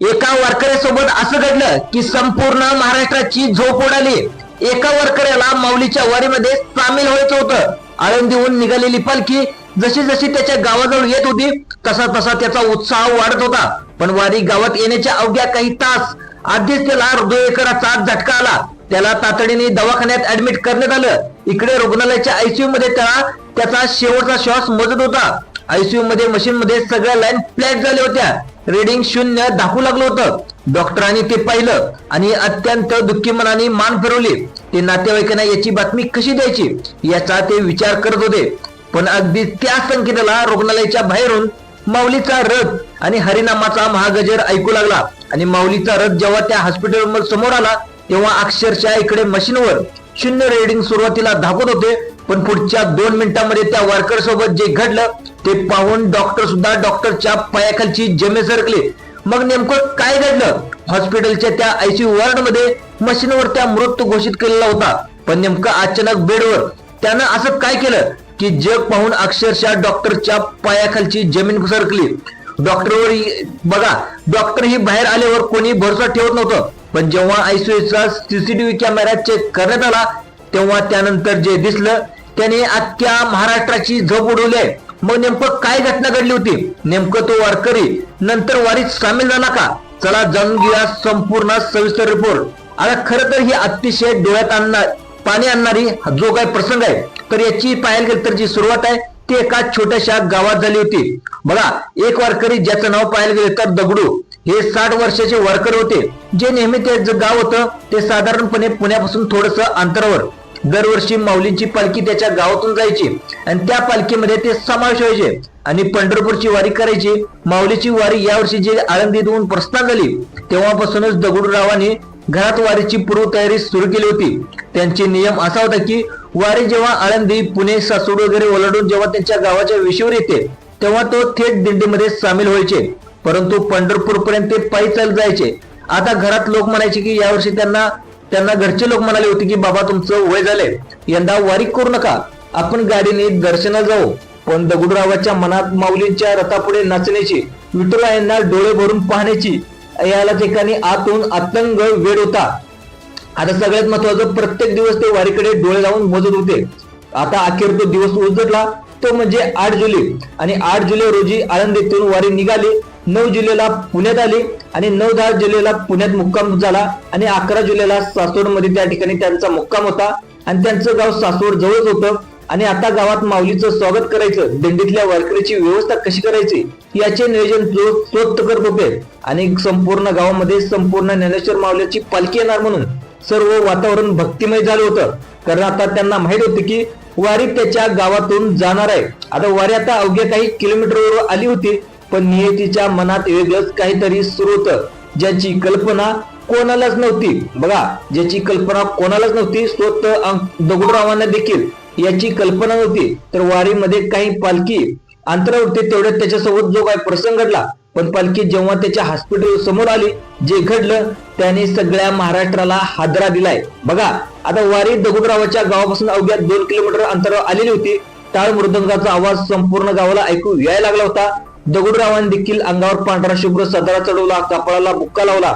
एका वारकऱ्यासोबत असं घडलं की संपूर्ण महाराष्ट्राची झोप उडाली। एका वारकऱ्याला माऊलीच्या वारीमध्ये सामील व्हायचं होतं। आळंदीहून निघालेली पालखी जशी जशी त्याच्या गावाजवळ येत होती तसा तसा त्याचा उत्साह वाढत होता। पण वारी गावात येण्याच्या अवघ्या काही तास आधीच त्याला हृदयविकाराचा झटका आला। त्याला तातडीने दवाखान्यात ऍडमिट करण्यात आलं। इकडे रुग्णालयाच्या आयसीयू मध्ये त्याचा शेवटचा श्वास मोजत होता। आयसीयू मध्ये मशीन मध्ये सगळ्या लाईन फ्लॅट झाल्या होत्या। रीडिंग 0 दाखवू लागलं होतं। डॉक्टरांनी ते पाहिलं आणि अत्यंत दुःखी मनाने मान फिरवली। ते नातेवाईकांना याची बातमी कशी द्यायची याचा ते विचार करत होते। पण अगदी त्या संकेताला रुग्णालयाच्या बाहेरून माऊलीचा रथ आणि हरिनामाचा महागजर ऐकू लागला। आणि माऊलीचा रथ जेव्हा त्या हॉस्पिटल समोर आला तेव्हा अक्षरशः इकडे मशीनवर 0 रीडिंग सुरुवातीला दाखवत होते। पण पुढच्या 2 मिनिटांमध्ये त्या वारकर सोबत जे घडलं ते पाहून डॉक्टर सुद्धा डॉक्टरच्या पायाखालची जमीन सरकली। मग नेमकं काय घडलं? हॉस्पिटलच्या त्या आयसीयू वॉर्ड मध्ये मशीनवर त्या मृत्यू घोषित केलेला होता। पण नेमकं अचानक बेडवर त्यानं असं काय केलं की जग पाहून अक्षरशः डॉक्टरच्या पायाखालची जमीन सरकली। डॉक्टरवर बघा, डॉक्टर ही बाहेर आल्यावर कोणी भरोसा ठेवत नव्हतं। पण जेव्हा आयसीयूचा सीसीटीव्ही कॅमेरा चेक करण्यात आला तेव्हा त्यानंतर जे दिसलं त्याने अख्ख्या महाराष्ट्राची झोप उडवली। मग नेमकं काय घटना घडली होती? नेमकं तो वारकरी नंतर वारीत सामील झाला का? चला जाणून घेऊया संपूर्ण सविस्तर रिपोर्ट। आता खरं तर ही अतिशय डोळ्यात पाणी आणणारी जो काही प्रसंग आहे तर याची पाहायला गेलं तर जी सुरुवात आहे ती एका छोट्याशा गावात झाली होती। बघा, एक वारकरी ज्याचं नाव पाहायला गेलं तर दगडू हे 60 वर्षाचे वारकर होते। जे नेहमी ते गाव होतं ते साधारणपणे पुण्यापासून थोडस अंतरावर दरवर्षी माऊलींची पालखी त्याच्या गावातून जायची आणि त्या पालखीमध्ये ते समावेश व्हायचे आणि पंढरपूरची वारी करायची। माऊलीची वारी यावर्षी जी आळंदीतून प्रस्थान झाली तेव्हापासूनच दगडूरावांनी घरात वारीची पूर्वतयारी सुरू केली होती। त्यांचे नियम असा होता की वारी जेव्हा आळंदी, पुणे, सासवड वगैरे ओलांडून जेव्हा त्यांच्या गावाच्या वेशीवर येते तेव्हा तो थेट दिंडीमध्ये सामील व्हायचे। परंतु पंढरपूर पर्यंत ते पायी चालत जायचे। आता घरात लोक म्हणायचे की यावर्षी त्यांना घरचे लोक म्हणाले होते की बाबा तुमचं वय झाले, यंदा वारी करू नका, आपण गाडीने दर्शनाला जाऊ। पण दगडूरावाच्या मनात माऊलींच्या रथापुढे नाचण्याची, विठुरायांना डोळे भरून पाहण्याची याला ठिकाणी आतून अतंग वेळ होता। आता सगळ्यात महत्वाचं, प्रत्येक दिवस ते वारीकडे डोळे लावून मोजत होते। आता अखेर तो दिवस उजडला, तो म्हणजे 8 जुलै। आणि 8 जुलै रोजी आळंदीतून वारी निघाली, 9 जुलैला पुण्यात आली आणि 9-10 जुलैला पुण्यात मुक्काम झाला आणि 11 जुलैला सासवड मध्ये त्या ठिकाणी त्यांचा मुक्काम होता आणि त्यांचं गाव सासवड जवळच होतं। आणि आता गावात माऊलीचं स्वागत करायचं, दिंडीतल्या वारकरीची व्यवस्था कशी करायची याचे नियोजन स्वत करत होते। आणि संपूर्ण गावामध्ये संपूर्ण ज्ञानेश्वर माऊलीची पालखी येणार म्हणून सर्व वातावरण भक्तिमय झालं होतं। कारण आता त्यांना माहित होतं की वारी त्याच्या गावातून जाणार आहे। आता वारी आता अवघ्या काही किलोमीटरवर आली होती, पण नियतीच्या मनात वेगळंच काहीतरी सुरू होतं, ज्याची कल्पना कोणालाच नव्हती। बघा, ज्याची कल्पना कोणालाच नव्हती, स्वतः दगडूरावांना देखील याची कल्पना नव्हती। तर वारीमध्ये काही पालखी अंतरावरती तेवढ्यात त्याच्यासोबत जो काही प्रसंग घडला, पण पालखी जेव्हा त्याच्या हॉस्पिटल समोर आली, जे घडलं त्याने सगळ्या महाराष्ट्राला हादरा दिलाय। बघा, आता वारी दगडूरावाच्या गावापासून अवघ्या 2 किलोमीटर अंतरावर आलेली होती। टाळ मृदंगाचा आवाज संपूर्ण गावाला ऐकू यायला लागला होता। दगडूरावांनी देखील अंगावर पांढरा शुभ्र सदरा चढवला, कपाळाला बुक्का लावला,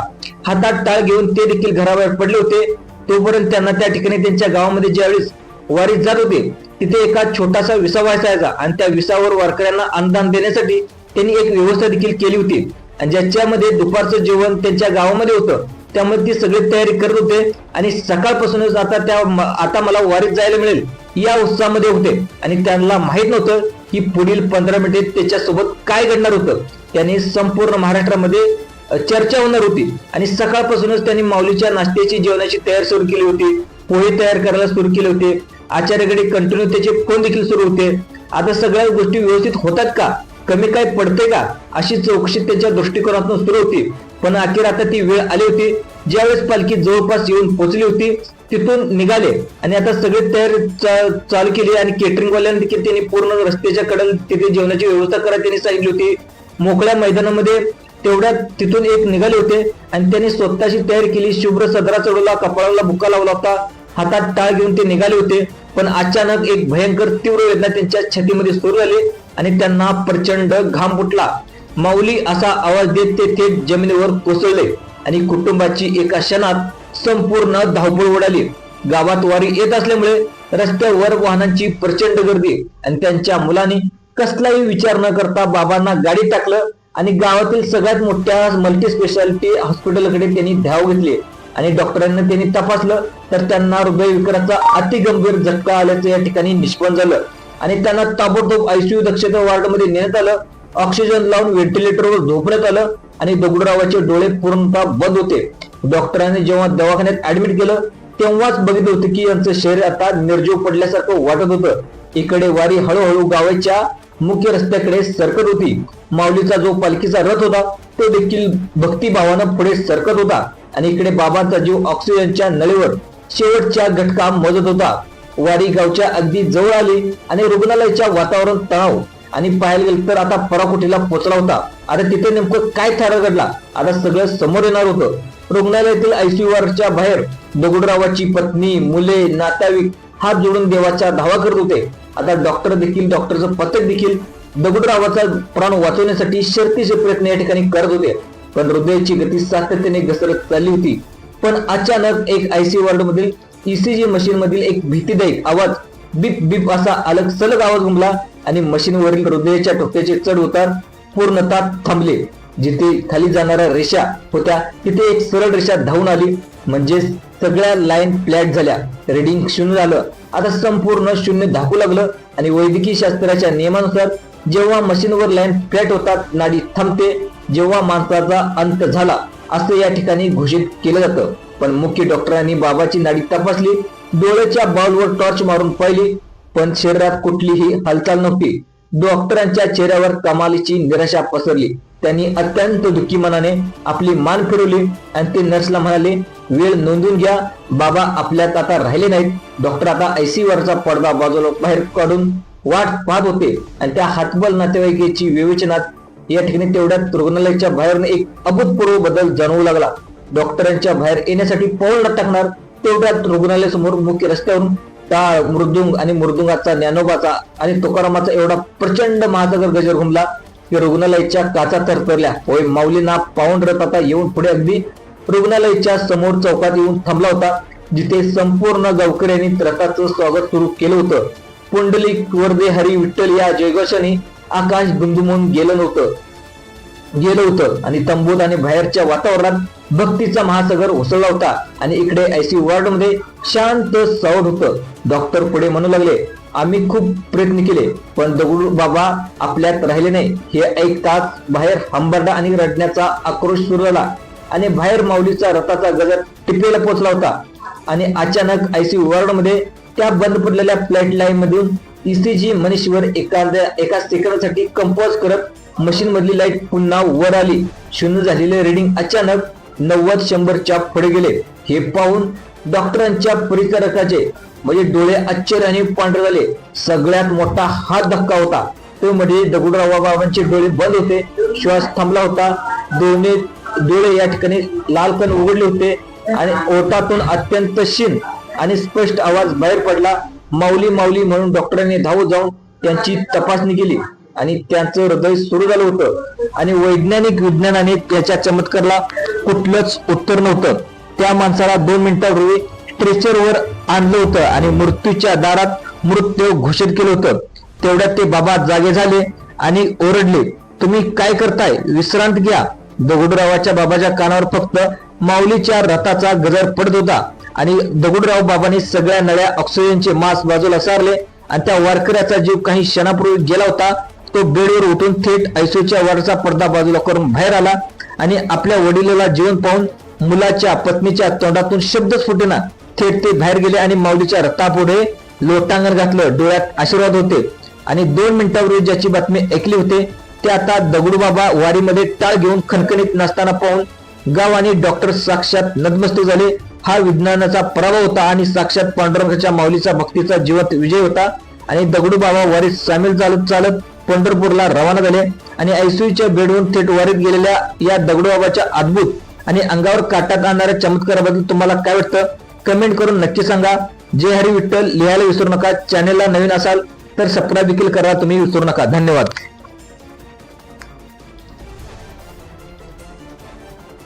हातात टाळ घेऊन ते देखील घराबाहेर पडले होते। तोपर्यंत त्यांना त्या ठिकाणी त्यांच्या गावामध्ये ज्यावेळेस वारीत जात होते तिथे एका छोटासा विसा व्हायचा आणि त्या विसावर वारकऱ्यांना अन्नदान देण्यासाठी त्यांनी एक व्यवस्था देखील केली होती आणि ज्याच्यामध्ये दुपारचं जेवण त्यांच्या गावामध्ये होतं। त्यामुळे ती सगळी तयारी करत होते आणि सकाळपासूनच आता मला वारीत जायला मिळेल या उत्साहामध्ये होते। आणि त्यांना माहित नव्हतं की पुढील 15 मिनिटे त्याच्यासोबत काय घडणार होतं। त्यांनी संपूर्ण महाराष्ट्रामध्ये चर्चा होणार होती आणि सकाळपासूनच त्यांनी माऊलीच्या नाश्त्याची, जेवणाची तयारी सुरू केली होती। पोहे तयार करायला सुरू केले होते। आचार्याकडे कंटिन्यू त्याचे फोन देखील सुरू होते। आता सगळ्या गोष्टी व्यवस्थित होतात का, कमी काय पडते का, अशी चौकशी त्यांच्या दृष्टिकोनातून सुरू होती। पण अखेर आता ती वेळ आली होती ज्यावेळेस पालखी जवळपास येऊन पोहोचली होती। तिथून निघाले आणि आता सगळे तयारी चालू केली आणि केटरिंग वाल्यांनी देखील त्यांनी पूर्ण रस्त्याच्या कडेला तिथे जेवणाची व्यवस्था करायला त्यांनी सांगितली होती। मोकळ्या मैदानामध्ये तेवढ्यात तिथून एक निघाले होते आणि त्यांनी स्वतःची तयारी केली, शुभ्र सदरा चढवला, कपाळाला बुक्का लावला होता, हातात टाळ घेऊन ते निघाले होते। पण अचानक एक भयंकर तीव्र वेदना त्यांच्या छातीमध्ये सुरू झाली आणि त्यांना प्रचंड घाम फुटला। माऊली असा आवाज देत ते थेट जमिनीवर कोसळले आणि कुटुंबाची एका क्षणात संपूर्ण धावपळ उडाली. गावात वारी येत असल्यामुळे रस्त्यावर वाहनांची प्रचंड गर्दी आणि त्यांच्या मुलांनी कसलाही विचार न करता बाबांना गाडीत टाकलं आणि गावातील सगळ्यात मोठ्या मल्टी स्पेशालिटी हॉस्पिटलकडे त्यांनी धाव घेतली आणि डॉक्टरांनी त्यांनी तपासलं तर त्यांना हृदयविकाराचा अतिगंभीर झटका आल्याचं या ठिकाणी निष्पन्न झालं आणि त्यांना ताबडतोब आयसीयू दक्षता वार्डमध्ये नेण्यात आलं. ऑक्सिजन लावून व्हेंटिलेटरवर झोपण्यात आलं आणि दगडूरावाचे डोळे पूर्णतः बंद होते. डॉक्टरांनी जेव्हा दवाखान्यात ऍडमिट केलं तेव्हाच बघितलं होतं की यांचं शरीर आता निर्जीव पडल्यासारखं वाटत होतं. इकडे वारी हळूहळू गावाच्या मुख्य रस्त्याकडे सरकत होती. माऊलीचा जो पालखीचा रथ होता तो देखील भक्तिभावानं पुढे सरकत होता आणि इकडे बाबांचा जीव ऑक्सिजनच्या नळीवर शेवटच्या घटका मोजत होता. वारी गावच्या अगदी जवळ आली आणि रुग्णालयाच्या वातावरण तणाव आणि पाहायला गेलं तर आता पराकोटीला पोहोचला होता. आता तिथे नेमकं काय थारा घडला आता सगळं समोर येणार होतं. रुग्णालयातील आयसीयूच्या बाहेर दगडूरावाची पत्नी, मुले, नातेवाईक हात जोडून देवाचा धावा करत होते. आता डॉक्टरचं पथक देखील दगडूरावाचा प्राण वाचवण्यासाठी शर्तीचे प्रयत्न या ठिकाणी करत होते. पण हृदयाची गती सातत्याने घसरत चालली होती. पण अचानक एक आयसीयू वॉर्ड मधील ईसीजी मशीन मधील एक भीतीदायक आवाज बीप बीप असा अलग सलग आवाज घुमला आणि मशीनवरील हृदयाच्या ठोक्याचे चढ उतार पूर्णतः थांबले. जिथे खाली जाणाऱ्या रेषा होत्या तिथे एक सरळ रेषा धावून आली. म्हणजे सगळ्या लाईन फ्लॅट झाल्या. रीडिंग 0 झालं. आता संपूर्ण 0 दाखवू लागलं आणि वैद्यकीय शास्त्राच्या नियमानुसार जेव्हा मशीनवर लाईन फ्लॅट होतात नाडी थांबते. जेव्हा माणसाचा अंत झाला असं या ठिकाणी घोषित केलं जातं. पण मुख्य डॉक्टरांनी बाबाची नाडी तपासली, डोळ्याच्या बॉलवर टॉर्च मारून पाहिली पण शरीरात कुठलीही हालचाल नव्हती. डॉक्टरांच्या चेहऱ्यावर कमालीची निराशा पसरली. त्यांनी अत्यंत दुःखी मनाने आपली मान फिरवली आणि ते नर्सला म्हणाले, वेळ नोंदून घ्या, बाबा आपल्यात आता राहिले नाहीत. डॉक्टर आता आयसीयू वरचा पडदा बाजूला बाहेर काढून वाट पाहत होते आणि त्या हातबल नातेवाईकाची विवेचनात या ठिकाणी तेवढ्यात रुग्णालयाच्या बाहेर एक अभूतपूर्व बदल जाणवू लागला. डॉक्टरांच्या बाहेर येण्यासाठी पाऊल न टाकणार तेवढ्यात रुग्णालयासमोर मुख्य रस्त्यावरून टाळ, मृदुंग आणि मृदुंगाचा, ज्ञानोबाचा आणि तुकारामाचा एवढा प्रचंड महासागर गजर घुमला की रुग्णालयाच्या काचा तरतरल्या. होय, माऊलींना पाऊंड रथ आता येऊन पुढे अगदी रुग्णालयाच्या समोर चौकात येऊन थांबला होता. जिथे संपूर्ण गावकऱ्यांनी रथाचं स्वागत सुरू केलं होतं. पुंडलिक वरदे हरी विठ्ठल या जयघोषाने आकाश गुंदुमून गेलं होतं आणि तंबूत आणि बाहेरच्या वातावरणात भक्तीचा महासागर उसळला होता. आणि इकडे आयसीयू वॉर्ड मध्ये शांत सावध होतं. डॉक्टर पुढे म्हणू लागले, आम्ही खूप प्रयत्न केले पण दगडू बाबा आपल्यात राहिले नाही. हे ऐकताच बाहेर हंबरडा आणि रडण्याचा आक्रोश सुरू झाला आणि बाहेर माऊलीचा रथाचा गजर टिपेला पोहोचला होता. आणि अचानक आयसीयू वॉर्ड मध्ये त्या बंद पडलेल्या फ्लॅट लाईन मधून ईसीजी मनीषवर एका सेकंदासाठी कंपोज करत मशीन मधली लाईट पुन्हा वर आली. 0 झालेले रीडिंग अचानक 90-100च्या पुढे गेले. हे पाहून डॉक्टरांच्या परिचारकाचे म्हणजे डोळे आश्चर्याने पांढरे झाले. सगळ्यात मोठा हा धक्का होता तो म्हणजे दगडूराव बाबांचे डोळे बंद होते, श्वास थांबला होता, दोन्ही डोळे या ठिकाणी लालकन उघडले होते आणि ओठातून अत्यंत क्षीण आणि स्पष्ट आवाज बाहेर पडला, माऊली माऊली म्हणून डॉक्टरांनी धावत जाऊन त्यांची तपासणी केली आणि त्यांचं हृदय सुरू झालं होतं. आणि वैज्ञानिक विज्ञानाने त्याच्या चमत्कारला कुठलंच उत्तर नव्हतं. त्या माणसाला 2 मिनिटांपूर्वी स्ट्रेचरवर आणलं होतं आणि मृत्यूच्या दारात मृत्यू घोषित केलं होतं. तेवढ्यात ते बाबा जागे झाले आणि ओरडले, तुम्ही काय करताय, विश्रांत घ्या. दगडूरावाच्या बाबाच्या कानावर फक्त माऊलीच्या रथाचा गजर पडत होता आणि दगडूराव बाबांनी सगळ्या नळ्या ऑक्सिजनचे मास्क बाजूला सारले आणि त्या वारकऱ्याचा जीव काही क्षणापूर्वी गेला होता तो बेडवर उठून थेट आयसीयूच्या वरचा पडदा बाजूला करून बाहेर आला आणि आपल्या वडिलाला जीवन पाहून मुलाच्या, पत्नीच्या तोंडातून शब्दच फुटेना थेट ते बाहेर गेले आणि माऊलीच्या रथापुढे लोटांगण घातलं. डोळ्यात आशीर्वाद होते आणि 2 मिनिटांपूर्वी ज्याची बातमी ऐकली होते ते आता दगडूबाबा वारीमध्ये टाळ घेऊन खणखणीत नसताना पाहून गाव आणि डॉक्टर साक्षात नतमस्तक झाले. हा विज्ञानाचा पराभव होता आणि साक्षात पांडुरंगाच्या माऊलीचा भक्तीचा जिवंत विजय होता. आणि दगडूबाबा वारीत सामील चालत पंढरपूरला रवाना झाले आणि आयसीयूच्या बेडवरून थेट वारीत गेलेल्या या दगडूबाबाच्या अद्भुत आणि अंगावर काटा आणणाऱ्या चमत्काराबद्दल तुम्हाला काय वाटतं कमेंट करून नक्की सांगा. जय हरी विठ्ठल लिहायला विसरू नका. चॅनेलला नवीन असाल तर सबस्क्राईब देखील करा तुम्ही विसरू नका. धन्यवाद.